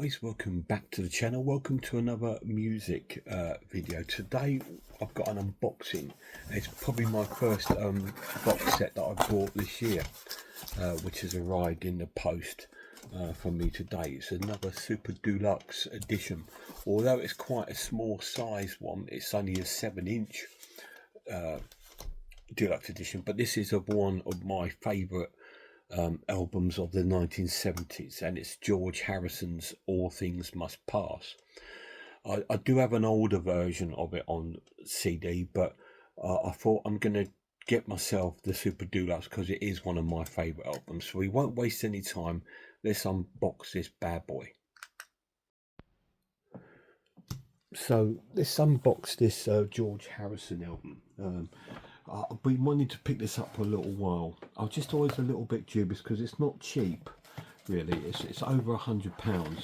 guys, welcome back to the channel. Welcome to another music video. Today I've got an unboxing. It's probably my first box set that I bought this year, which has arrived in the post from me today. It's another super deluxe edition. Although it's quite a small size one, it's only a 7-inch deluxe edition, but this is of one of my favourite albums of the 1970s, and it's George Harrison's All Things Must Pass. I do have an older version of it on CD, but I thought I'm going to get myself the Super Deluxe because it is one of my favourite albums. So we won't waste any time. Let's unbox this bad boy. So let's unbox this George Harrison album. I've been wanting to pick this up for a little while. I was just always a little bit dubious because it's not cheap, really. It's over £100,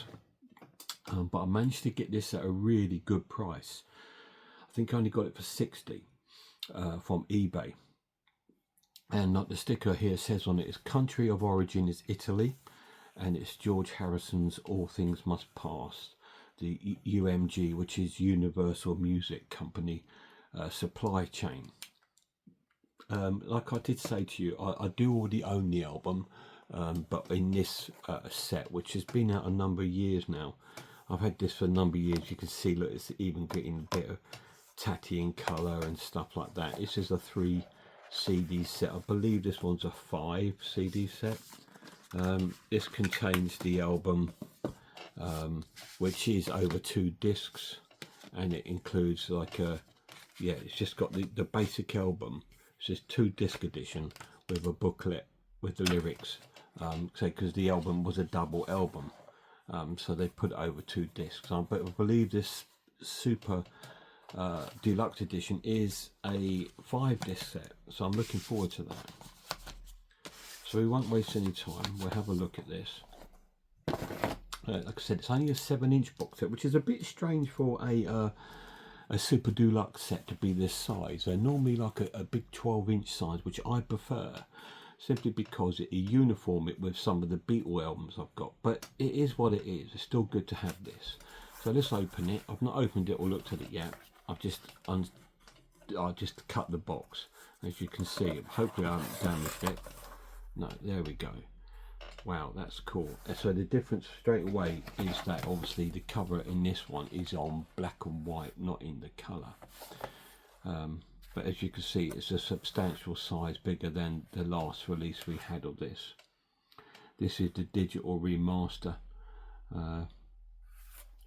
but I managed to get this at a really good price. I think I only got it for 60 from eBay. And like the sticker here says on it, its country of origin is Italy, and it's George Harrison's All Things Must Pass, the UMG, which is Universal Music Company supply chain. Like I did say to you, I do already own the album, but in this set, which has been out a number of years now. I've had this for a number of years. You can see, look, it's even getting a bit of tatty in colour and stuff like that. This is a 3 CD set. I believe this one's a 5 CD set. This contains the album, which is over 2 discs, and it includes like a, yeah, it's just got the basic album. It's just 2-disc edition with a booklet with the lyrics, because the album was a double album, so they put it over 2 discs. But I believe this super deluxe edition is a 5-disc set, so I'm looking forward to that. So we won't waste any time. We'll have a look at this. Like I said, it's only a 7-inch box set, which is a bit strange for a super deluxe set to be this size. They're normally like a big 12-inch size, which I prefer, simply because it uniform it with some of the Beatle albums I've got. But it is what it is. It's still good to have this. So let's open it. I've not opened it or looked at it yet. I've just cut the box, as you can see. Hopefully I haven't damaged it. No, there we go. Wow, that's cool. So the difference straight away is that obviously the cover in this one is on black and white, not in the colour. But as you can see, it's a substantial size bigger than the last release we had of this. This is the digital remaster,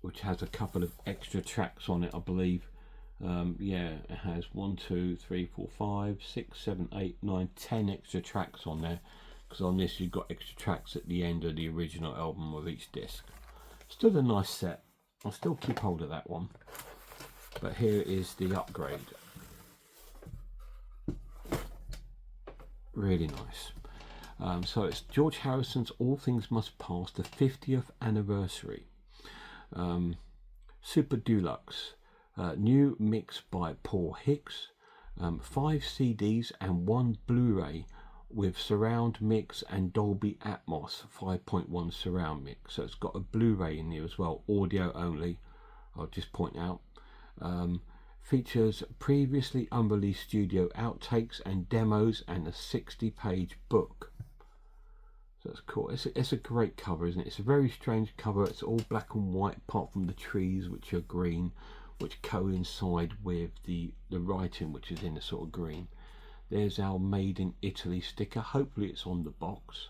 which has a couple of extra tracks on it, I believe. Yeah, it has 1, 2, 3, 4, 5, 6, 7, 8, 9, 10 extra tracks on there. Because on this you've got extra tracks at the end of the original album of each disc. Still a nice set. I'll still keep hold of that one. But here is the upgrade. Really nice. So it's George Harrison's All Things Must Pass, the 50th anniversary. Super Deluxe. New mix by Paul Hicks. 5 CDs and 1 Blu-ray with surround mix and Dolby Atmos 5.1 surround mix. So it's got a Blu-ray in here as well, audio only, I'll just point out. Features previously unreleased studio outtakes and demos and a 60-page book. So that's cool. It's a great cover, isn't it? It's a very strange cover. It's all black and white apart from the trees, which are green, which coincide with the writing, which is in a sort of green. There's our Made in Italy sticker. Hopefully it's on the box.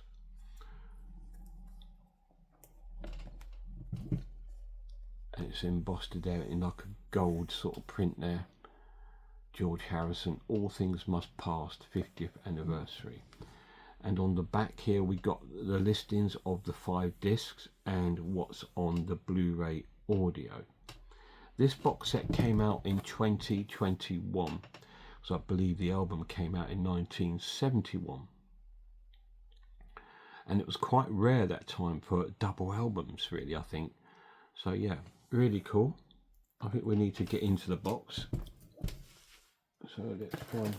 And it's embossed there in like a gold sort of print there. George Harrison, All Things Must Pass, 50th anniversary. And on the back here we got the listings of the 5 discs and what's on the Blu-ray audio. This box set came out in 2021. So I believe the album came out in 1971. And it was quite rare that time for double albums, really, I think. So yeah, really cool. I think we need to get into the box. So let's find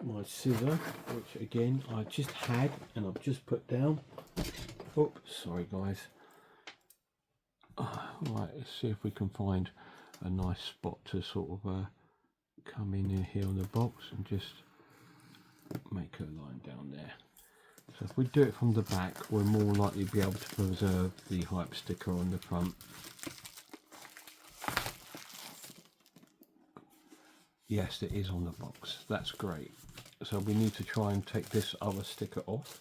my scissor, which again I just had and I've just put down. Oops, sorry guys. Right, let's see if we can find a nice spot to sort of come in here on the box and just make a line down there. So if we do it from the back, we're more likely to be able to preserve the hype sticker on the front. Yes, it is on the box. That's great. So we need to try and take this other sticker off,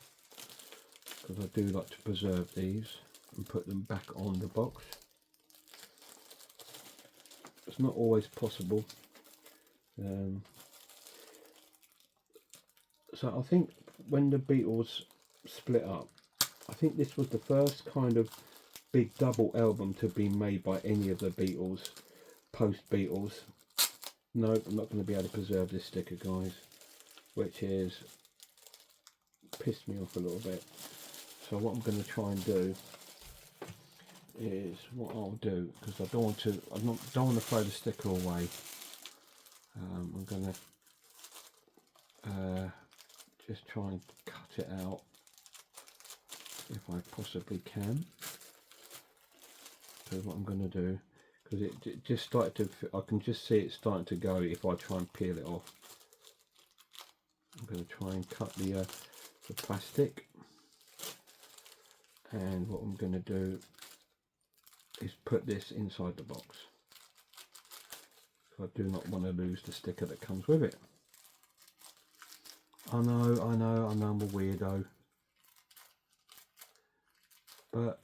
because I do like to preserve these and put them back on the box. It's not always possible. So I think when the Beatles split up, I think this was the first kind of big double album to be made by any of the Beatles, post-Beatles. No, I'm not going to be able to preserve this sticker, guys, which is pissed me off a little bit. So what I'm going to try and do is, what I'll do, because I don't want to throw the sticker away. I'm going to just try and cut it out if I possibly can. So what I'm going to do, because it just started to, I can just see it starting to go if I try and peel it off. I'm going to try and cut the plastic, and what I'm going to do is put this inside the box. I do not want to lose the sticker that comes with it. I know I'm a weirdo, but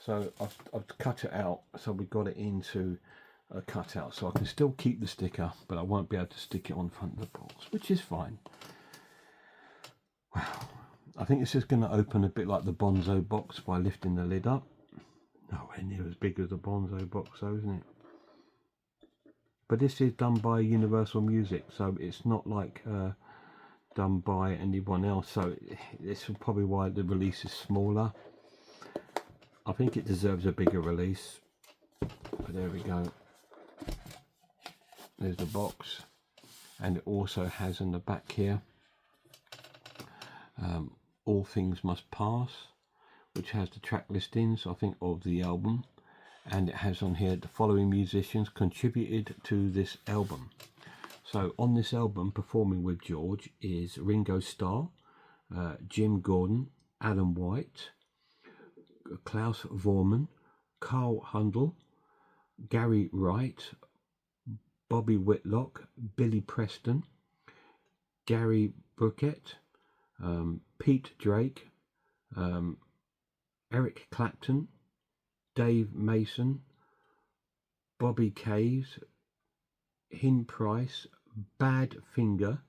so I've cut it out, so we got it into a cutout, so I can still keep the sticker, but I won't be able to stick it on front of the box, which is fine. Wow, I think this is going to open a bit like the Bonzo box by lifting the lid up. Nowhere near as big as the Bonzo box though, isn't it? But this is done by Universal Music, so it's not like done by anyone else, so this is probably why the release is smaller. I think it deserves a bigger release, but there we go. There's the box, and it also has in the back here All Things Must Pass, which has the track listings, I think, of the album, and it has on here the following musicians contributed to this album. So on this album, performing with George is Ringo Starr, Jim Gordon, Alan White, Klaus Voormann, Carl Hundle, Gary Wright, Bobby Whitlock, Billy Preston, Gary Burkett, Pete Drake, Eric Clapton, Dave Mason, Bobby Case, Hin Price, Badfinger,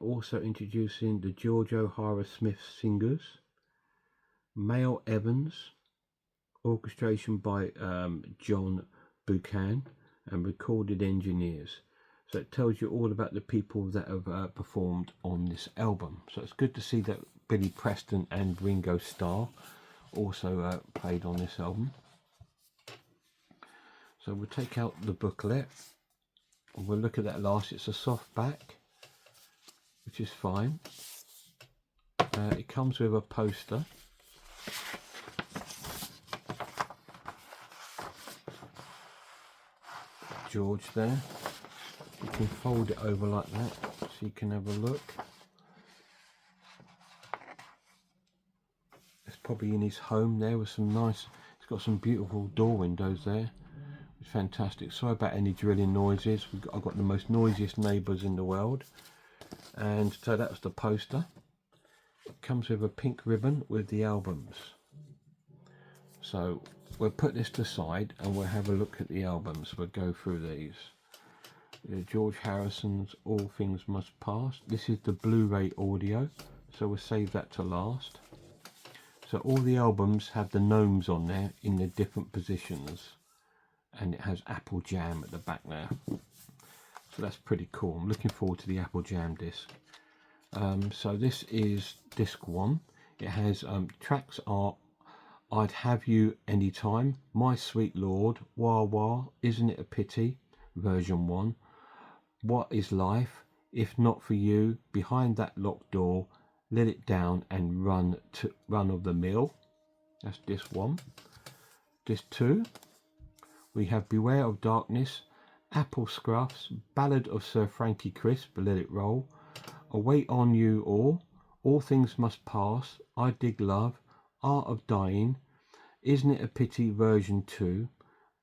also introducing the George O'Hara Smith Singers, Mel Evans, orchestration by John Buchan, and recorded engineers. So it tells you all about the people that have performed on this album. So it's good to see that Billy Preston and Ringo Starr also played on this album. So we'll take out the booklet, and we'll look at that last. It's a soft back, which is fine. It comes with a poster. George there. You can fold it over like that so you can have a look. It's probably in his home there with some nice, it's got some beautiful door windows there. It's fantastic. Sorry about any drilling noises. I've got the most noisiest neighbours in the world. And so that was the poster. It comes with a pink ribbon with the albums. So we'll put this to the side and we'll have a look at the albums. We'll go through these. George Harrison's All Things Must Pass. This is the Blu-ray audio, so we'll save that to last. So all the albums have the gnomes on there in the different positions, and it has Apple Jam at the back there. So that's pretty cool. I'm looking forward to the Apple Jam disc. So this is disc 1. It has tracks are I'd Have You Anytime, My Sweet Lord, Wah Wah, Isn't It a Pity, version 1. What Is Life, If Not For You, Behind That Locked Door, Let It Down, and Run of the Mill. That's disc 1. Disc 2, we have Beware of Darkness, Apple Scruffs, Ballad of Sir Frankie Crisp, Let It Roll, Await on You All Things Must Pass, I Dig Love, Art of Dying, Isn't It a Pity version 2,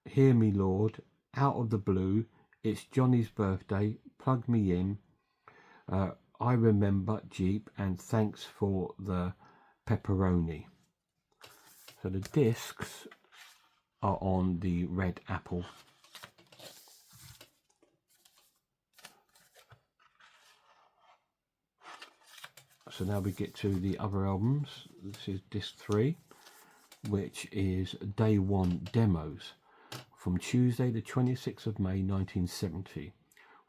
Hear Me Lord, Out of the Blue, It's Johnny's Birthday, Plug Me In, I Remember, Jeep, and Thanks for the Pepperoni. So the discs are on the Red Apple. So now we get to the other albums. This is disc 3, which is Day 1 Demos from Tuesday the 26th of May 1970.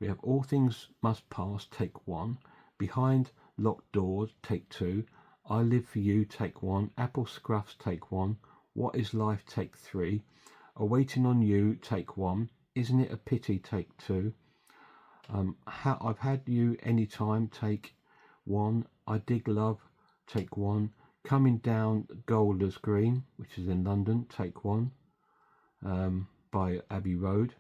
We have All Things Must Pass, take 1, Behind Locked Doors, take 2, I Live for You, take 1, Apple Scruffs, take 1, What is Life, take 3, Awaiting on You, take 1, Isn't It a Pity, take 2, I've Had You Anytime, take 1, I Dig Love, take 1, Coming Down Golders Green, which is in London, take 1, by Abbey Road,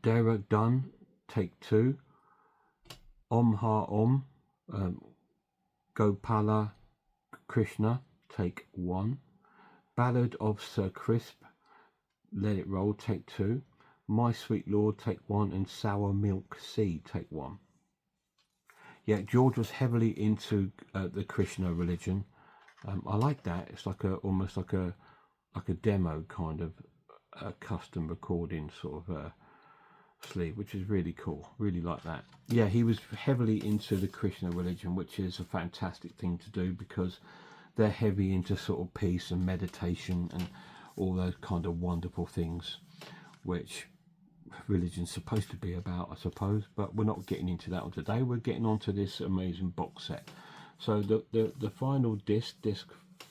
Dara Dunn, take 2, Om Ha Om, Gopala Krishna, take 1, Ballad of Sir Crisp, Let It Roll, take 2, My Sweet Lord, take 1, and Sour Milk Sea, take 1. Yeah, George was heavily into the Krishna religion. I like that. It's like almost like a demo kind of custom recording sort of sleeve, which is really cool. Really like that. Yeah, he was heavily into the Krishna religion, which is a fantastic thing to do because they're heavy into sort of peace and meditation and all those kind of wonderful things, which religion's supposed to be about, I suppose, but we're not getting into that one today. We're getting onto this amazing box set. So the final disc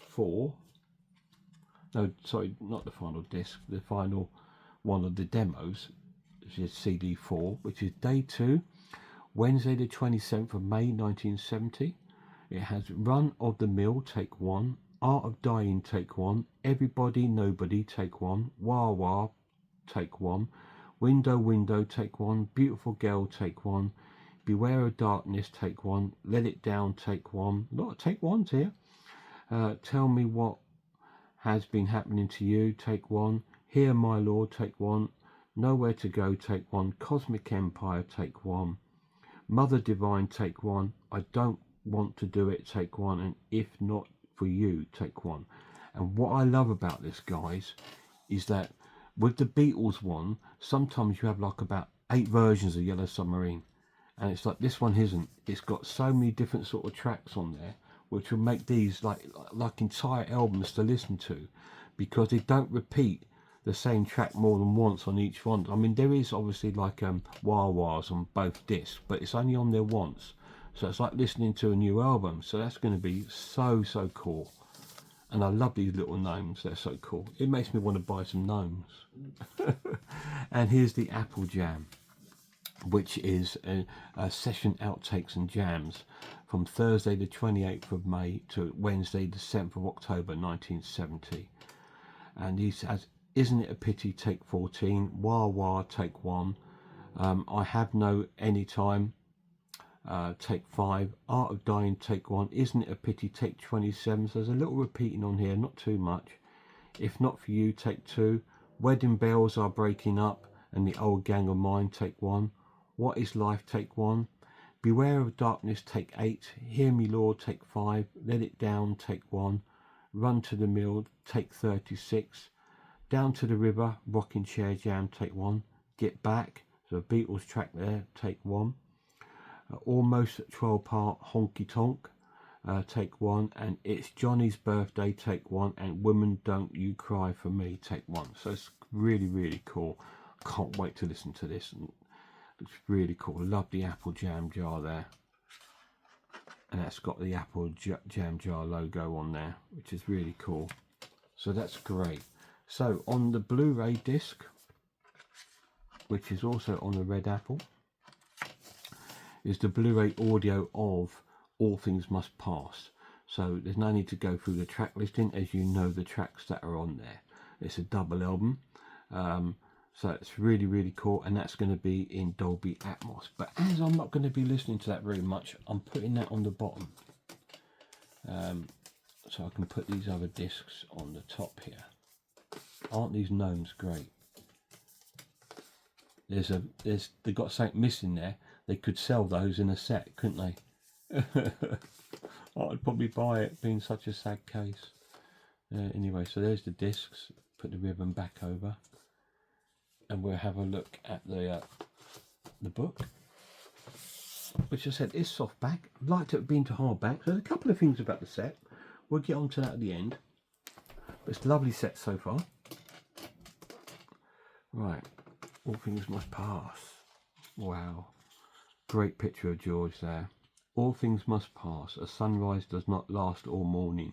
4, no, sorry, not the final disc, the final one of the demos, which is CD 4, which is Day 2, Wednesday the 27th of May 1970. It has Run of the Mill, take 1, Art of Dying, take 1, Everybody Nobody, take 1, Wah Wah, take 1, Window, take 1, Beautiful Girl, take 1, Beware of Darkness, take 1, Let It Down, take 1. A lot of take 1s here. Tell Me What Has Been Happening to You, take 1, Here My Lord, take 1, Nowhere to Go, take 1, Cosmic Empire, take 1, Mother Divine, take 1, I Don't Want to Do It, take 1, and If Not For You, take 1. And what I love about this, guys, is that with the Beatles one, sometimes you have like about 8 versions of Yellow Submarine, and it's like this one isn't. It's got so many different sort of tracks on there, which will make these like entire albums to listen to, because they don't repeat the same track more than once on each one. I mean, there is obviously like wah wahs on both discs, but it's only on there once, so it's like listening to a new album. So that's going to be so cool. And I love these little gnomes, they're so cool. It makes me want to buy some gnomes. And here's the Apple Jam, which is a session outtakes and jams from Thursday the 28th of May to Wednesday the 7th of October 1970. And he says, Isn't It a Pity, take 14, Wah Wah, take 1, I Have No Anytime, take 5, Art of Dying, take 1, Isn't It a Pity, take 27. So there's a little repeating on here, not too much. If Not For You, take 2, Wedding Bells Are Breaking Up and The Old Gang of Mine, take 1, What Is Life, take 1, Beware of Darkness, take 8, Hear Me Lord, take 5, Let It Down, take 1, Run to the Mill, take 36, Down to the River, Rocking Chair Jam, take 1, Get Back, so a Beatles track there, take 1, Almost 12 Part, Honky Tonk, take 1, and It's Johnny's Birthday, take 1, and Woman Don't You Cry For Me, take 1. So it's really cool. Can't wait to listen to this. It's really cool. Love the Apple Jam jar there, and that's got the Apple Jam jar logo on there, which is really cool. So that's great. So on the Blu-ray disc, which is also on the Red Apple, is the Blu-ray audio of All Things Must Pass. So there's no need to go through the track listing, as you know the tracks that are on there. It's a double album. So it's really, really cool, and that's going to be in Dolby Atmos. But as I'm not going to be listening to that very much, I'm putting that on the bottom. So I can put these other discs on the top here. Aren't these gnomes great? They've got something missing there. They could sell those in a set, couldn't they? I'd probably buy it, being such a sad case. Anyway, so there's the discs. Put the ribbon back over, and we'll have a look at the book, which I said is softback. I'd like to have been to hardback. There's a couple of things about the set. We'll get on to that at the end. But it's a lovely set so far. Right, All Things Must Pass. Wow, great picture of George there. All things must pass. A sunrise does not last all morning.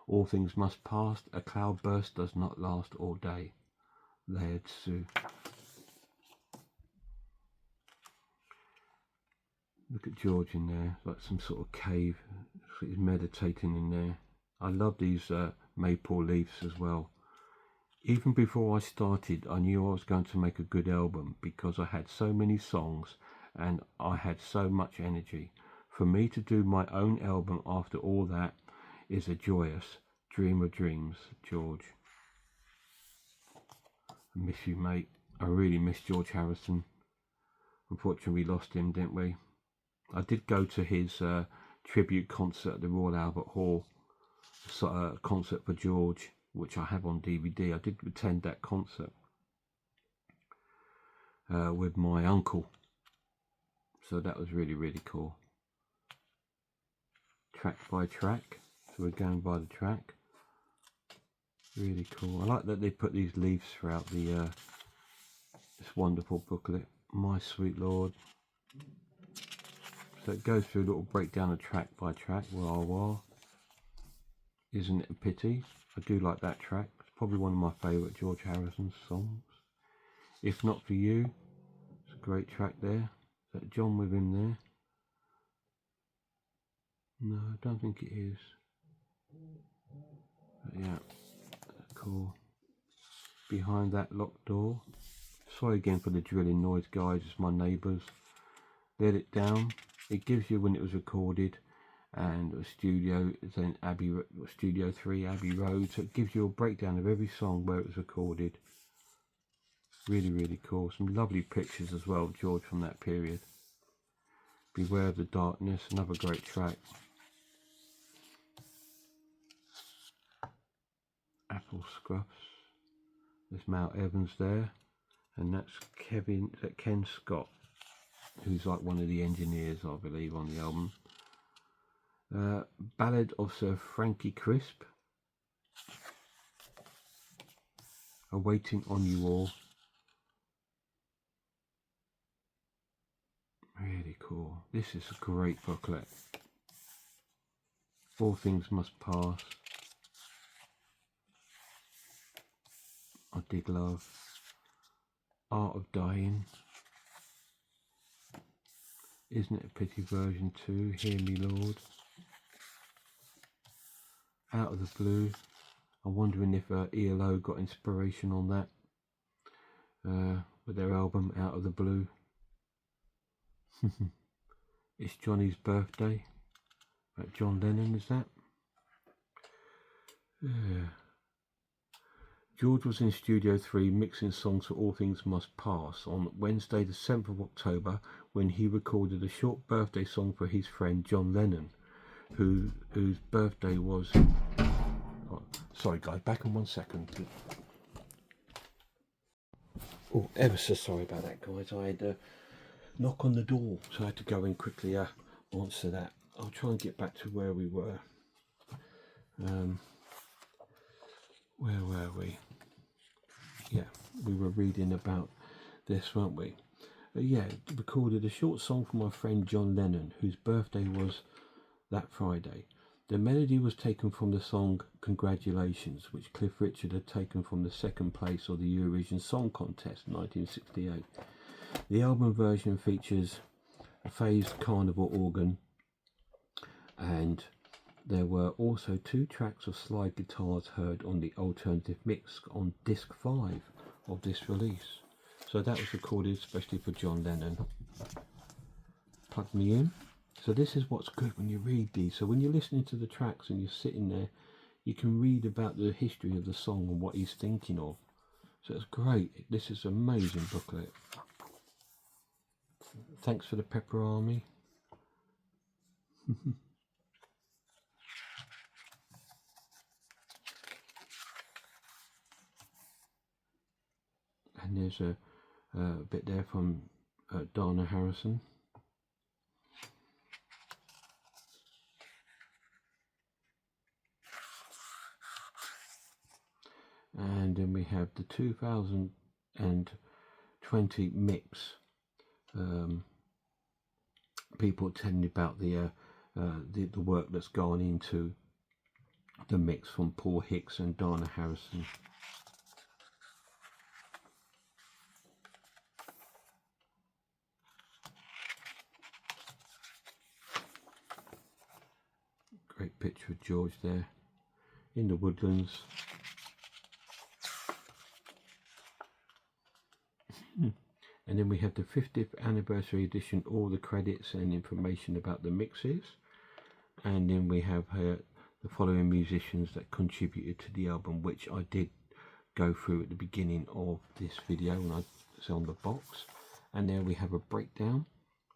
All things must pass. A cloudburst does not last all day. Lao Tzu. Look at George in there, like some sort of cave. He's meditating in there. I love these maple leaves as well. Even before I started, I knew I was going to make a good album because I had so many songs and I had so much energy. For me to do my own album after all that is a joyous dream of dreams, George. I miss you, mate. I really miss George Harrison. Unfortunately, we lost him, didn't we? I did go to his tribute concert at the Royal Albert Hall, concert for George, which I have on DVD. I did attend that concert with my uncle, so that was really, really cool. Track by track, so we're going by the track. Really cool. I like that they put these leaves throughout the this wonderful booklet. My Sweet Lord. So it goes through a little breakdown of track by track. Wah wah. Isn't it a pity? I do like that track. It's probably one of my favourite George Harrison songs. If Not For You. It's a great track there. Is that John with him there? No, I don't think it is. But yeah, cool. Behind That Locked Door. Sorry again for the drilling noise, guys. It's my neighbours. Let It Down. It gives you when it was recorded, and a studio, then Studio 3, Abbey Road. So it gives you a breakdown of every song where it was recorded. Really, really cool. Some lovely pictures as well, George, from that period. Beware of the Darkness, another great track. Apple Scruffs. There's Mount Evans there, and that's Ken Scott, who's like one of the engineers, I believe, on the album. Ballad of Sir Frankie Crisp. Awaiting on You All. Really cool. This is a great booklet. All Things Must Pass. I Dig Love. Art of Dying. Isn't It a Pity version 2? Hear Me Lord. Out of the Blue. I'm wondering if ELO got inspiration on that with their album Out of the Blue. It's Johnny's Birthday. John Lennon, is that? Yeah. George was in Studio 3 mixing songs for All Things Must Pass on Wednesday the 7th of October when he recorded a short birthday song for his friend John Lennon, whose birthday was... Oh, sorry guys, back in 1 second. Oh, ever so sorry about that, guys. I had a knock on the door, so I had to go in quickly answer that. I'll try and get back to where we were. Where were we? Yeah, we were reading about this, weren't we? Yeah, recorded a short song for my friend John Lennon, whose birthday was that Friday. The melody was taken from the song Congratulations, which Cliff Richard had taken from the second place of the Eurovision Song Contest 1968. The album version features a phased carnival organ, And there were also 2 tracks of slide guitars heard on the alternative mix on disc 5 of this release. So that was recorded especially for John Lennon. Plug me in. So this is what's good when you read these. So when you're listening to the tracks and you're sitting there, you can read about the history of the song and what he's thinking of. So it's great. This is an amazing booklet. Thanks for the Pepper Army. And there's a bit there from Dana Harrison. And then we have the 2020 mix. People telling about the work that's gone into the mix from Paul Hicks and Dana Harrison. Great picture of George there in the woodlands. And then we have the 50th anniversary edition, all the credits and information about the mixes. And then we have the following musicians that contributed to the album, which I did go through at the beginning of this video when I was on the box. And there we have a breakdown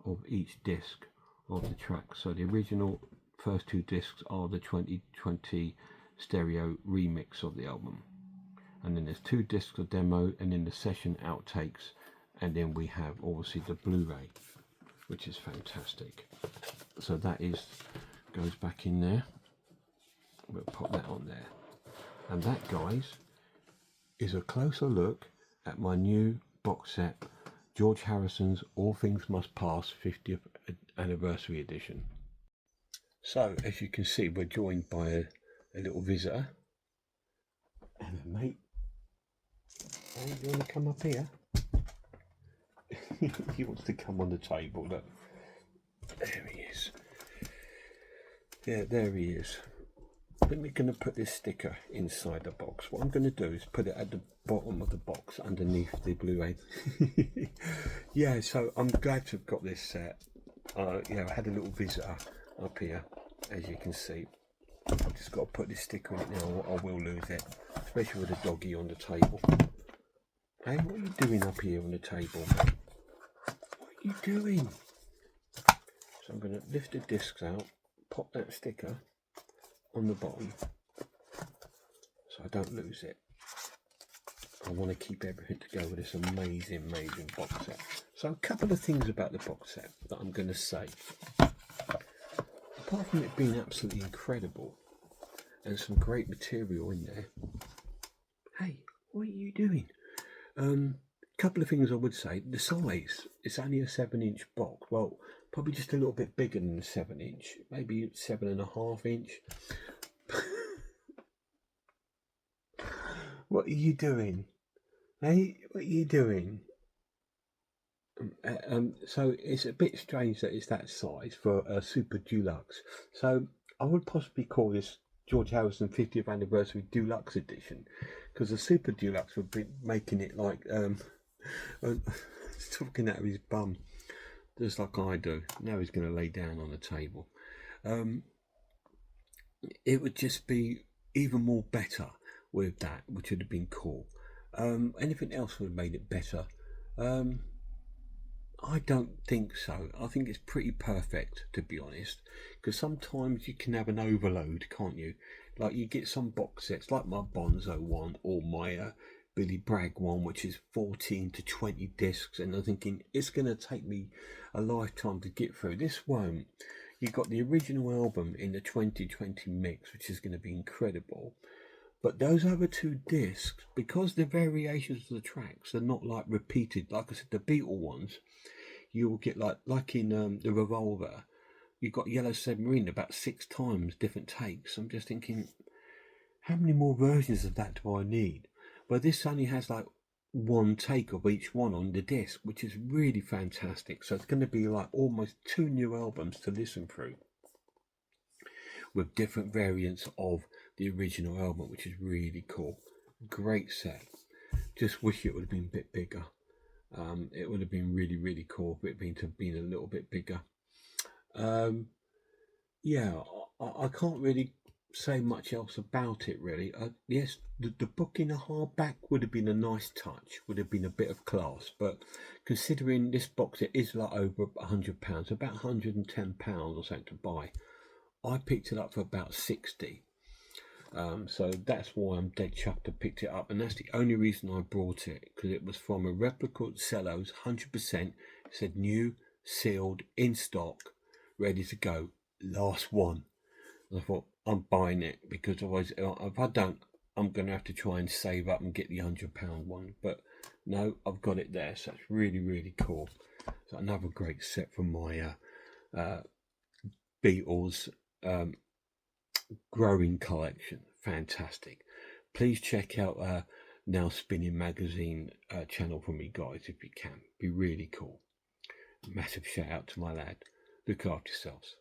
of each disc of the track. So the original first 2 discs are the 2020 stereo remix of the album. And then there's 2 discs of demo, and then the session outtakes. And then we have obviously the Blu-ray, which is fantastic. So that goes back in there. We'll pop that on there. And that, guys, is a closer look at my new box set, George Harrison's All Things Must Pass 50th Anniversary Edition. So, as you can see, we're joined by a little visitor. And a mate. Hey, you want to come up here? He wants to come on the table. Look, there he is. Yeah, there he is. I'm going to put this sticker inside the box. What I'm going to do is put it at the bottom of the box underneath the Blu-ray. Yeah, so I'm glad to have got this set. Yeah, I had a little visitor up here, as you can see. I've just got to put this sticker in it now, or I will lose it, especially with a doggy on the table. Hey, what are you doing up here on the table, mate? What are you doing? So I'm going to lift the discs out, pop that sticker on the bottom so I don't lose it. I want to keep everything to go with this amazing box set. So a couple of things about the box set that I'm going to say. Apart from it being absolutely incredible and some great material in there. Hey, what are you doing? Couple of things I would say. The size, it's only a 7-inch box. Well, probably just a little bit bigger than a 7-inch, maybe 7.5 inch. What are you doing? Hey, what are you doing? So it's a bit strange that it's that size for a Super Deluxe. So I would possibly call this George Harrison 50th Anniversary Deluxe Edition, because the Super Deluxe would be making it like talking out of his bum, just like I do. Now he's going to lay down on the table. It would just be even more better with that, which would have been cool. Anything else would have made it better. I don't think so. I think it's pretty perfect, to be honest, because sometimes you can have an overload, can't you? Like you get some box sets, like my Bonzo one or my Billy Bragg one, which is 14 to 20 discs, and I'm thinking it's going to take me a lifetime to get through. This won't. You've got the original album in the 2020 mix, which is going to be incredible. But those other 2 discs, because the variations of the tracks are not like repeated, like I said, the Beatle ones, you will get like in the Revolver, you've got Yellow Submarine about 6 times, different takes. I'm just thinking, how many more versions of that do I need? But this only has like 1 take of each one on the disc, which is really fantastic. So it's going to be like almost 2 new albums to listen through. with different variants of the original album, which is really cool. Great set. Just wish it would have been a bit bigger. It would have been really cool if it had been a little bit bigger. Yeah, I can't really say much else about it really. Yes, the book in a hardback would have been a nice touch, would have been a bit of class, but considering this box, it is like over £100, about £110 or something to buy. I picked it up for about 60. So that's why I'm dead chuffed I picked it up, and that's the only reason I brought it, because it was from a replica Cellos, 100%. It said new, sealed, in stock, ready to go, last one. And I thought, I'm buying it, because otherwise, if I don't, I'm going to have to try and save up and get the £100 one. But no, I've got it there, so it's really cool. So another great set from my Beatles growing collection. Fantastic. Please check out Now Spinning Magazine channel for me, guys, if you can. Be really cool. Massive shout out to my lad. Look after yourselves.